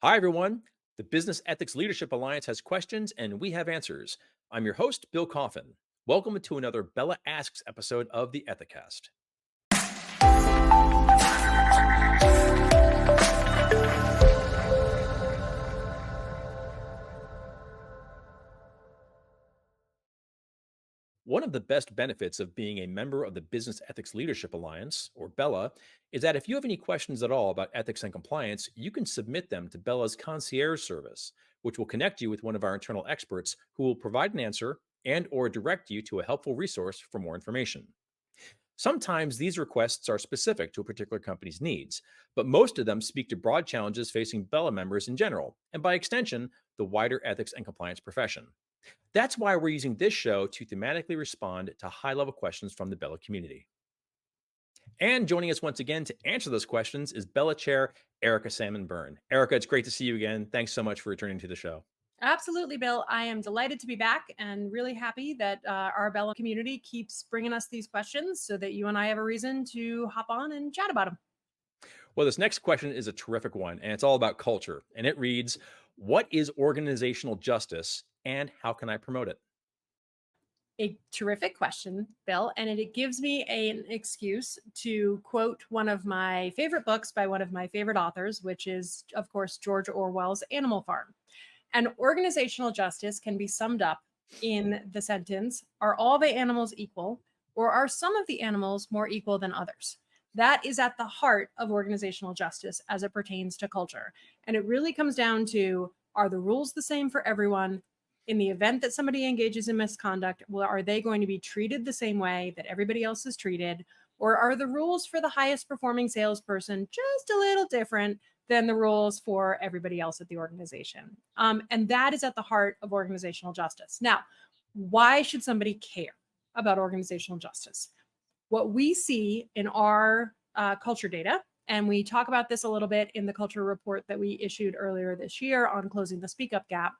Hi, everyone. The Business Ethics Leadership Alliance has questions and we have answers. I'm your host, Bill Coffin. Welcome to another BELA Asks episode of the Ethicast. One of the best benefits of being a member of the Business Ethics Leadership Alliance, or BELA, is that if you have any questions at all about ethics and compliance, you can submit them to BELA's Concierge Service, which will connect you with one of our internal experts who will provide an answer and or direct you to a helpful resource for more information. Sometimes these requests are specific to a particular company's needs, but most of them speak to broad challenges facing BELA members in general, and by extension, the wider ethics and compliance profession. That's why we're using this show to thematically respond to high level questions from the BELA community. And joining us once again to answer those questions is BELA Chair Erica Salmon Byrne. Erica, it's great to see you again. Thanks so much for returning to the show. Absolutely, Bill. I am delighted to be back and really happy that our BELA community keeps bringing us these questions so that you and I have a reason to hop on and chat about them. Well, this next question is a terrific one, and it's all about culture. And it reads, what is organizational justice and how can I promote it? A terrific question, Bill, and it gives me an excuse to quote one of my favorite books by one of my favorite authors, which is, of course, George Orwell's Animal Farm. And organizational justice can be summed up in the sentence: are all the animals equal, or are some of the animals more equal than others? That is at the heart of organizational justice as it pertains to culture. And it really comes down to, are the rules the same for everyone? In the event that somebody engages in misconduct, well, are they going to be treated the same way that everybody else is treated? Or are the rules for the highest performing salesperson just a little different than the rules for everybody else at the organization? And that is at the heart of organizational justice. Now, why should somebody care about organizational justice? What we see in our culture data, and we talk about this a little bit in the culture report that we issued earlier this year on closing the speak up gap.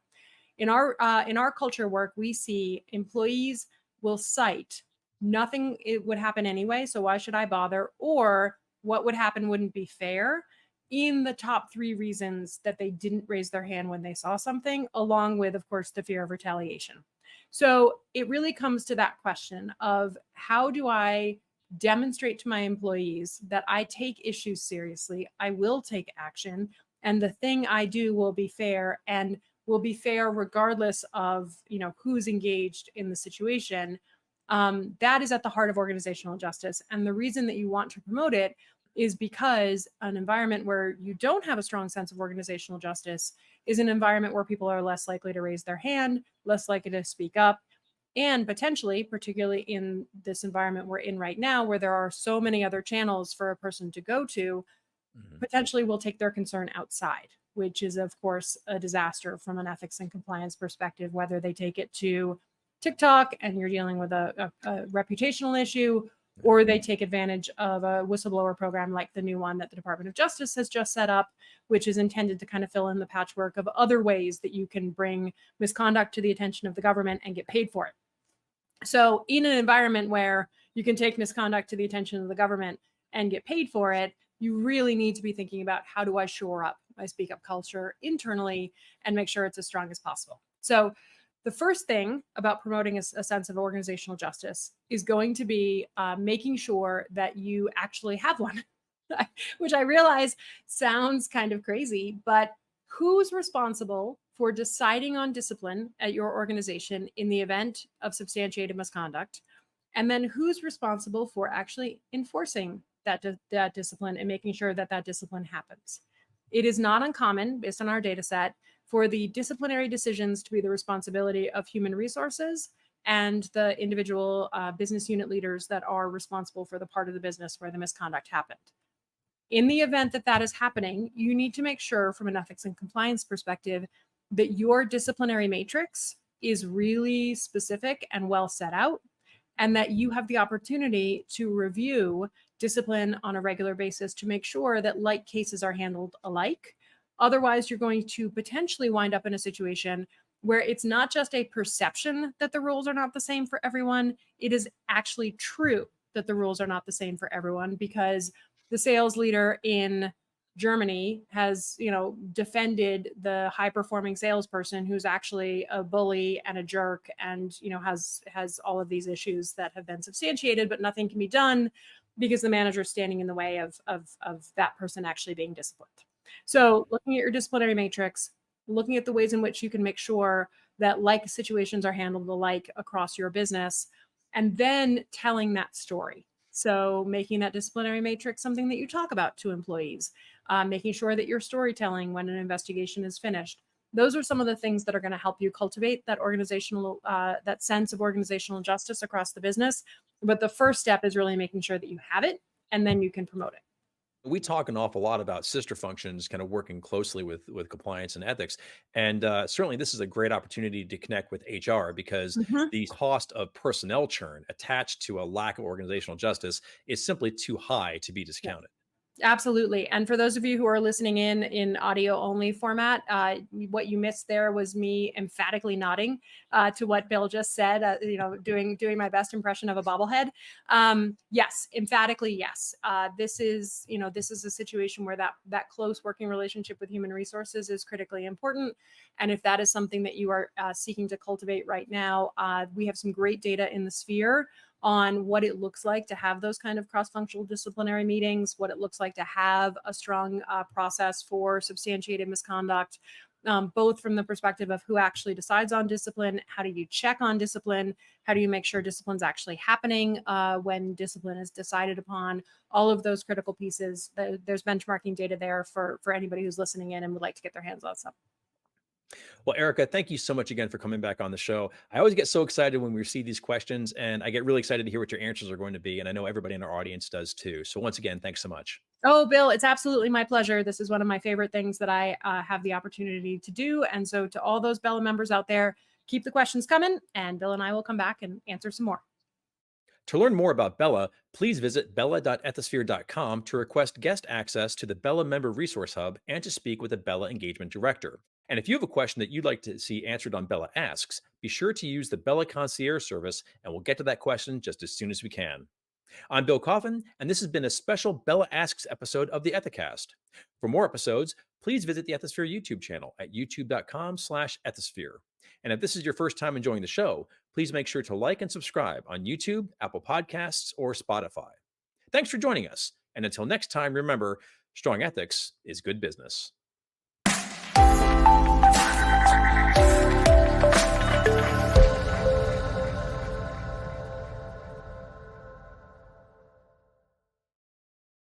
In our culture work, we see employees will cite nothing, it would happen anyway, so why should I bother? Or what would happen wouldn't be fair, in the top three reasons that they didn't raise their hand when they saw something, along with, of course, the fear of retaliation. So it really comes to that question of, how do I demonstrate to my employees that I take issues seriously, I will take action, and the thing I do will be fair, and will be fair regardless of who's engaged in the situation. That is at the heart of organizational justice, and the reason that you want to promote it is because an environment where you don't have a strong sense of organizational justice is an environment where people are less likely to raise their hand, less likely to speak up, and potentially, particularly in this environment we're in right now, where there are so many other channels for a person to go to, Mhm. potentially will take their concern outside, which is, of course, a disaster from an ethics and compliance perspective, whether they take it to TikTok and you're dealing with a reputational issue, or they take advantage of a whistleblower program like the new one that the Department of Justice has just set up, which is intended to kind of fill in the patchwork of other ways that you can bring misconduct to the attention of the government and get paid for it. So in an environment where you can take misconduct to the attention of the government and get paid for it, you really need to be thinking about, how do I shore up my speak up culture internally and make sure it's as strong as possible? So the first thing about promoting a sense of organizational justice is going to be making sure that you actually have one, which I realize sounds kind of crazy, but who's responsible for deciding on discipline at your organization in the event of substantiated misconduct? And then who's responsible for actually enforcing that discipline and making sure that discipline happens? It is not uncommon, based on our data set, for the disciplinary decisions to be the responsibility of human resources and the individual business unit leaders that are responsible for the part of the business where the misconduct happened. In the event that that is happening, you need to make sure, from an ethics and compliance perspective, that your disciplinary matrix is really specific and well set out, and that you have the opportunity to review discipline on a regular basis to make sure that like cases are handled alike. Otherwise, you're going to potentially wind up in a situation where it's not just a perception that the rules are not the same for everyone, it is actually true that the rules are not the same for everyone, because the sales leader in Germany has, defended the high performing salesperson who's actually a bully and a jerk, and has all of these issues that have been substantiated, but nothing can be done because the manager is standing in the way of that person actually being disciplined. So looking at your disciplinary matrix, looking at the ways in which you can make sure that like situations are handled alike across your business, and then telling that story. So making that disciplinary matrix something that you talk about to employees, making sure that you're storytelling when an investigation is finished. Those are some of the things that are going to help you cultivate that that sense of organizational justice across the business. But the first step is really making sure that you have it, and then you can promote it. We talk an awful lot about sister functions kind of working closely with compliance and ethics, and certainly this is a great opportunity to connect with HR, because Mhm. the cost of personnel churn attached to a lack of organizational justice is simply too high to be discounted. Absolutely. And for those of you who are listening in audio only format, what you missed there was me emphatically nodding to what Bill just said. Doing my best impression of a bobblehead. Yes, emphatically yes. This is a situation where that close working relationship with human resources is critically important. And if that is something that you are seeking to cultivate right now, we have some great data in the sphere on what it looks like to have those kind of cross-functional disciplinary meetings, what it looks like to have a strong process for substantiated misconduct, both from the perspective of who actually decides on discipline, how do you check on discipline, how do you make sure discipline's actually happening when discipline is decided upon, all of those critical pieces. There's benchmarking data there for anybody who's listening in and would like to get their hands on some. Well, Erica, thank you so much again for coming back on the show. I always get so excited when we receive these questions, and I get really excited to hear what your answers are going to be. And I know everybody in our audience does too. So, once again, thanks so much. Oh, Bill, it's absolutely my pleasure. This is one of my favorite things that I have the opportunity to do. And so, to all those BELA members out there, keep the questions coming, and Bill and I will come back and answer some more. To learn more about BELA, please visit bela.ethisphere.com to request guest access to the BELA Member Resource Hub and to speak with a BELA Engagement Director. And if you have a question that you'd like to see answered on BELA Asks, be sure to use the BELA Concierge Service, and we'll get to that question just as soon as we can. I'm Bill Coffin, and this has been a special BELA Asks episode of the Ethicast. For more episodes, please visit the Ethisphere YouTube channel at youtube.com/ethisphere. And if this is your first time enjoying the show, please make sure to like and subscribe on YouTube, Apple Podcasts, or Spotify. Thanks for joining us. And until next time, remember, strong ethics is good business.